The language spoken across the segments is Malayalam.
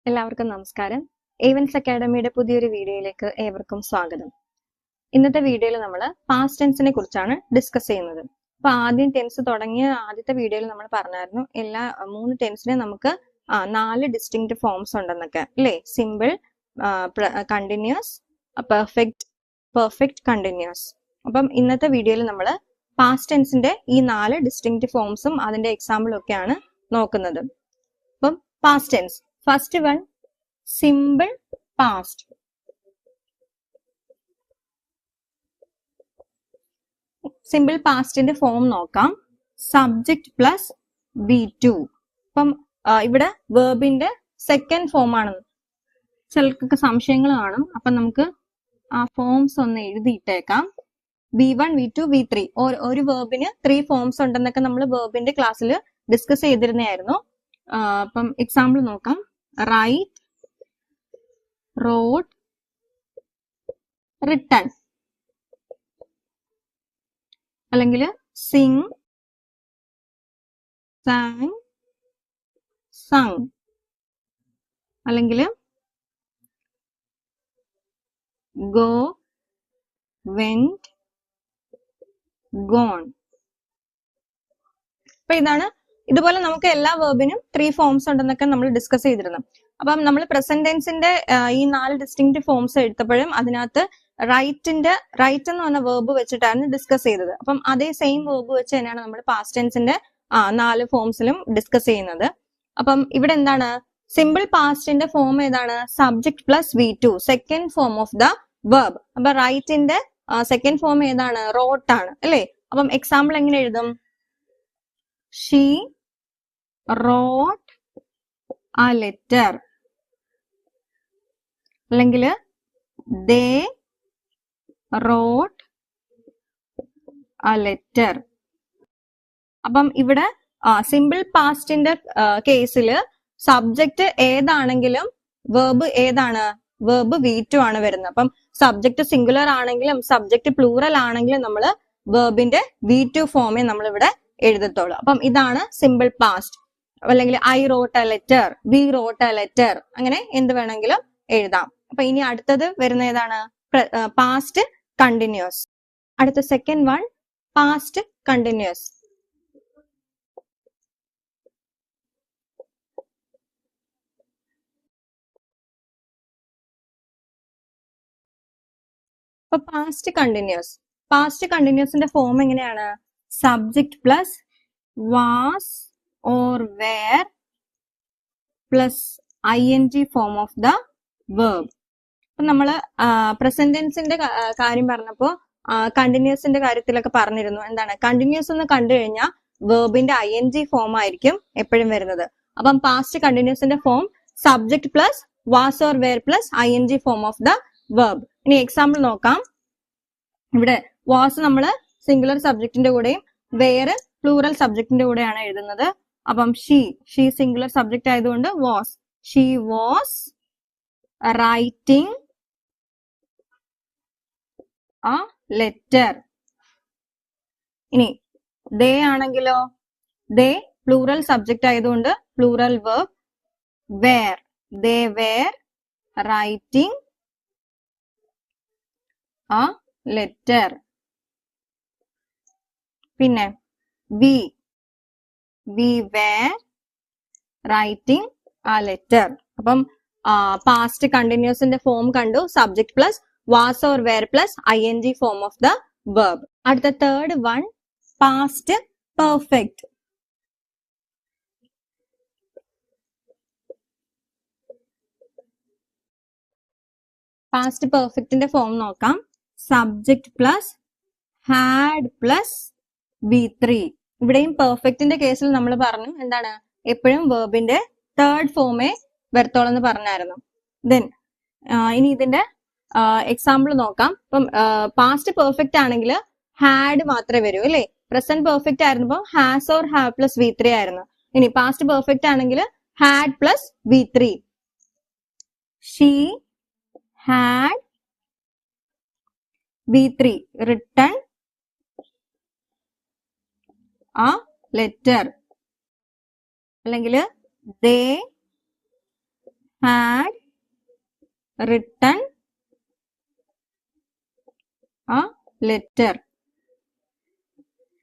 എല്ലാവർക്കും നമസ്കാരം. ഏവൻസ് അക്കാഡമിയുടെ പുതിയൊരു വീഡിയോയിലേക്ക് ഏവർക്കും സ്വാഗതം. ഇന്നത്തെ വീഡിയോയിൽ നമ്മൾ പാസ്റ്റ് ടെൻസിനെ കുറിച്ചാണ് ഡിസ്കസ് ചെയ്യുന്നത്. അപ്പൊ ആദ്യം ടെൻസ് തുടങ്ങിയ ആദ്യത്തെ വീഡിയോയിൽ നമ്മൾ പറഞ്ഞായിരുന്നു എല്ലാ 3 ടെൻസിനെ നമുക്ക് 4 ഡിസ്റ്റിങ്ക്ട് ഫോംസ് ഉണ്ടെന്നൊക്കെ അല്ലേ? Simple, continuous, perfect continuous. അപ്പം ഇന്നത്തെ വീഡിയോയിൽ നമ്മൾ പാസ്റ്റ് ടെൻസിന്റെ ഈ 4 ഡിസ്റ്റിങ്ക്ട് ഫോംസും അതിന്റെ എക്സാമ്പിളും ഒക്കെയാണ് നോക്കുന്നത്. അപ്പം past tense, first one simple past. Simple പാസ്റ്റിന്റെ ഫോം നോക്കാം. Subject plus V2. അപ്പം ഇവിടെ വേർബിന്റെ സെക്കൻഡ് ഫോം ആണ്. ചിലർക്ക് സംശയങ്ങൾ കാണും. അപ്പം നമുക്ക് ആ ഫോംസ് ഒന്ന് എഴുതിയിട്ടേക്കാം. V1, V2, V3. ഒരു വേർബിന് 3 ഫോംസ് ഉണ്ടെന്നൊക്കെ നമ്മൾ വേർബിന്റെ ക്ലാസ്സിൽ ഡിസ്കസ് ചെയ്തിരുന്നായിരുന്നു. അപ്പം എക്സാമ്പിൾ നോക്കാം. Write, rode, written. അല്ലെങ്കിൽ സിങ്, സാങ്, സങ്. അല്ലെങ്കിൽ ഗോ, വെന്റ്, ഗോൺ. അപ്പൊ ഇതുപോലെ നമുക്ക് എല്ലാ വേർബിനും 3 ഫോംസ് ഉണ്ടെന്നൊക്കെ നമ്മൾ ഡിസ്കസ് ചെയ്തിരുന്നു. അപ്പം നമ്മൾ പ്രസന്റ് ടെൻസിന്റെ ഈ 4 ഡിസ്റ്റിങ്ക്ട് ഫോംസ് എടുത്തപ്പോഴും അതിനകത്ത് റൈറ്റ് എന്ന് പറഞ്ഞ വേർബ് വെച്ചിട്ടാണ് ഡിസ്കസ് ചെയ്തത്. അപ്പം അതേ സെയിം വേർബ് വെച്ച് തന്നെയാണ് നമ്മൾ പാസ്റ്റ് ടെൻസിന്റെ 4 ഫോംസിലും ഡിസ്കസ് ചെയ്യുന്നത്. അപ്പം ഇവിടെ എന്താണ് സിമ്പിൾ പാസ്റ്റിന്റെ ഫോം ഏതാണ്? Subject plus V2, second form of the verb. അപ്പൊ റൈറ്റിന്റെ സെക്കൻഡ് ഫോം ഏതാണ്? റോട്ട് ആണ് അല്ലേ? അപ്പം എക്സാമ്പിൾ എങ്ങനെ എഴുതും? She wrote a letter. അല്ലെങ്കിൽ they wrote a letter. അപ്പം ഇവിടെ സിമ്പിൾ പാസ്റ്റിന്റെ കേസിൽ സബ്ജക്റ്റ് ഏതാണെങ്കിലും വേർബ് ഏതാണ്? വേർബ് V2 ആണ് വരുന്നത്. അപ്പം സബ്ജക്റ്റ് സിംഗുലർ ആണെങ്കിലും സബ്ജക്റ്റ് പ്ലൂറൽ ആണെങ്കിലും നമ്മൾ വേർബിന്റെ V2 ഫോമേ നമ്മൾ ഇവിടെ എഴുതത്തുള്ളൂ. അപ്പം ഇതാണ് സിമ്പിൾ പാസ്റ്റ്. അല്ലെങ്കിൽ I wrote a letter, we wrote a letter, അങ്ങനെ എന്ത് വേണമെങ്കിലും എഴുതാം. അപ്പൊ ഇനി അടുത്തത് വരുന്ന ഏതാണ്? Past continuous. അടുത്ത സെക്കൻഡ് വൺ പാസ്റ്റ് കണ്ടിന്യൂസ്. അപ്പൊ പാസ്റ്റ് കണ്ടിന്യൂസിന്റെ ഫോം എങ്ങനെയാണ്? Subject plus was or were plus ING form of the verb. അപ്പൊ നമ്മള് പ്രസന്റ് ടെൻസിന്റെ കാര്യം പറഞ്ഞപ്പോ കണ്ടിന്യൂസിന്റെ കാര്യത്തിലൊക്കെ പറഞ്ഞിരുന്നു. എന്താണ് കണ്ടിന്യൂസ് എന്ന് കണ്ടു കഴിഞ്ഞാൽ വേർബിന്റെ ING ഫോം ആയിരിക്കും എപ്പോഴും വരുന്നത്. അപ്പം പാസ്റ്റ് കണ്ടിന്യൂസിന്റെ form subject plus was or were plus ING form of the verb. ഇനി എക്സാമ്പിൾ നോക്കാം. ഇവിടെ വാസ് നമ്മള് സിംഗുലർ സബ്ജക്റ്റിന്റെ കൂടെയും വേർ പ്ലൂറൽ സബ്ജക്റ്റിന്റെ കൂടെയാണ് എഴുതുന്നത്. അപ്പം ഷീ സിംഗുലർ സബ്ജക്റ്റ് ആയതുകൊണ്ട് was. She was writing a letter. ഇനി they ആണെങ്കിലോ they പ്ലൂറൽ സബ്ജക്റ്റ് ആയതുകൊണ്ട് plural verb were. they were writing a letter. പിന്നെ we were writing a letter. അപ്പം പാസ്റ്റ് കണ്ടിന്യൂസിന്റെ ഫോം കണ്ടു. Subject plus was or were plus ING form of the verb. അടുത്ത third one past perfect. Past പെർഫെക്റ്റിന്റെ ഫോം നോക്കാം. Subject plus had plus V3. ഇവിടെയും പെർഫെക്റ്റിന്റെ കേസിൽ നമ്മൾ പറഞ്ഞു എന്താണ് എപ്പോഴും വേർബിന്റെ തേർഡ് ഫോമേ വരത്തോളെന്ന് പറഞ്ഞായിരുന്നു. ദെൻ ഇനി ഇതിന്റെ എക്സാമ്പിൾ നോക്കാം. ഇപ്പം പാസ്റ്റ് പെർഫെക്റ്റ് ആണെങ്കിൽ ഹാഡ് മാത്രമേ വരൂ അല്ലേ? പ്രസന്റ് പെർഫെക്റ്റ് ആയിരുന്നപ്പോൾ has or have plus V3 ആയിരുന്നു. ഇനി പാസ്റ്റ് പെർഫെക്റ്റ് ആണെങ്കിൽ had plus V3. She had V3 written a letter. അല്ലെങ്കിൽ they had written a letter.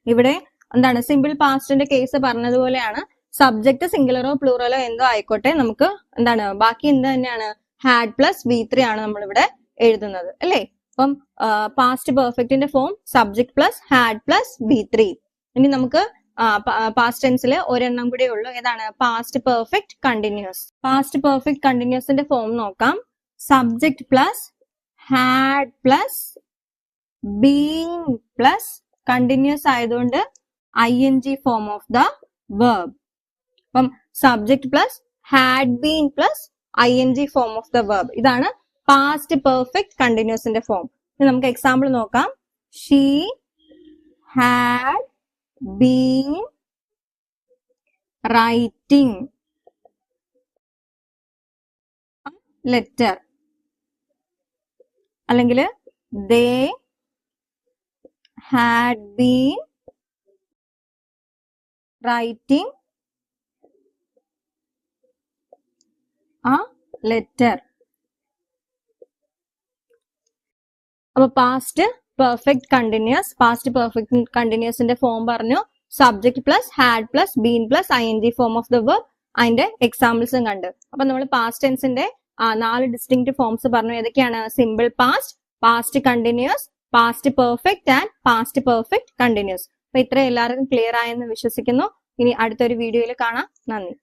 ഇവിടെ എന്താണ് സിമ്പിൾ പാസ്റ്റിന്റെ കേസ് പറഞ്ഞതുപോലെയാണ്. സബ്ജക്ട് സിംഗുലറോ പ്ലൂറലോ എന്തോ ആയിക്കോട്ടെ, നമുക്ക് എന്താണ് ബാക്കി എന്ത് തന്നെയാണ്, ഹാഡ് പ്ലസ് V3 ആണ് നമ്മൾ ഇവിടെ എഴുതുന്നത് അല്ലേ. അപ്പം പാസ്റ്റ് പെർഫെക്റ്റിന്റെ form subject plus had plus V3. ഇനി നമുക്ക് പാസ്റ്റ് ടെൻസിൽ ഒരെണ്ണം കൂടെ ഉള്ളൂ, ഏതാണ്, past perfect continuous. Past perfect കണ്ടിന്യൂസിന്റെ ഫോം നോക്കാം. Subject plus had plus been plus continuous ആയതുകൊണ്ട് ING form of the verb. അപ്പം subject plus had been plus ING form of the verb. ഇതാണ് പാസ്റ്റ് പെർഫെക്റ്റ് കണ്ടിന്യൂസിന്റെ ഫോം. ഇനി നമുക്ക് എക്സാമ്പിൾ നോക്കാം. She had been writing letter, അല്ലെങ്കിൽ they had been writing a letter. അപ്പൊ past perfect continuous, past perfect കണ്ടിന്യൂസിന്റെ ഫോം പറഞ്ഞു. Subject plus had plus been plus ING form of the verb. അതിന്റെ എക്സാമ്പിൾസും കണ്ടു. അപ്പൊ നമ്മൾ പാസ്റ്റ് ടെൻസിന്റെ 4 ഡിസ്റ്റിങ്ക്ട് ഫോംസ് പറഞ്ഞു. ഏതൊക്കെയാണ്? Simple past, past continuous, past perfect and past perfect continuous. അപ്പൊ ഇത്ര എല്ലാവർക്കും ക്ലിയർ ആയെന്ന് വിശ്വസിക്കുന്നു. ഇനി അടുത്തൊരു വീഡിയോയിൽ കാണാം. നന്ദി.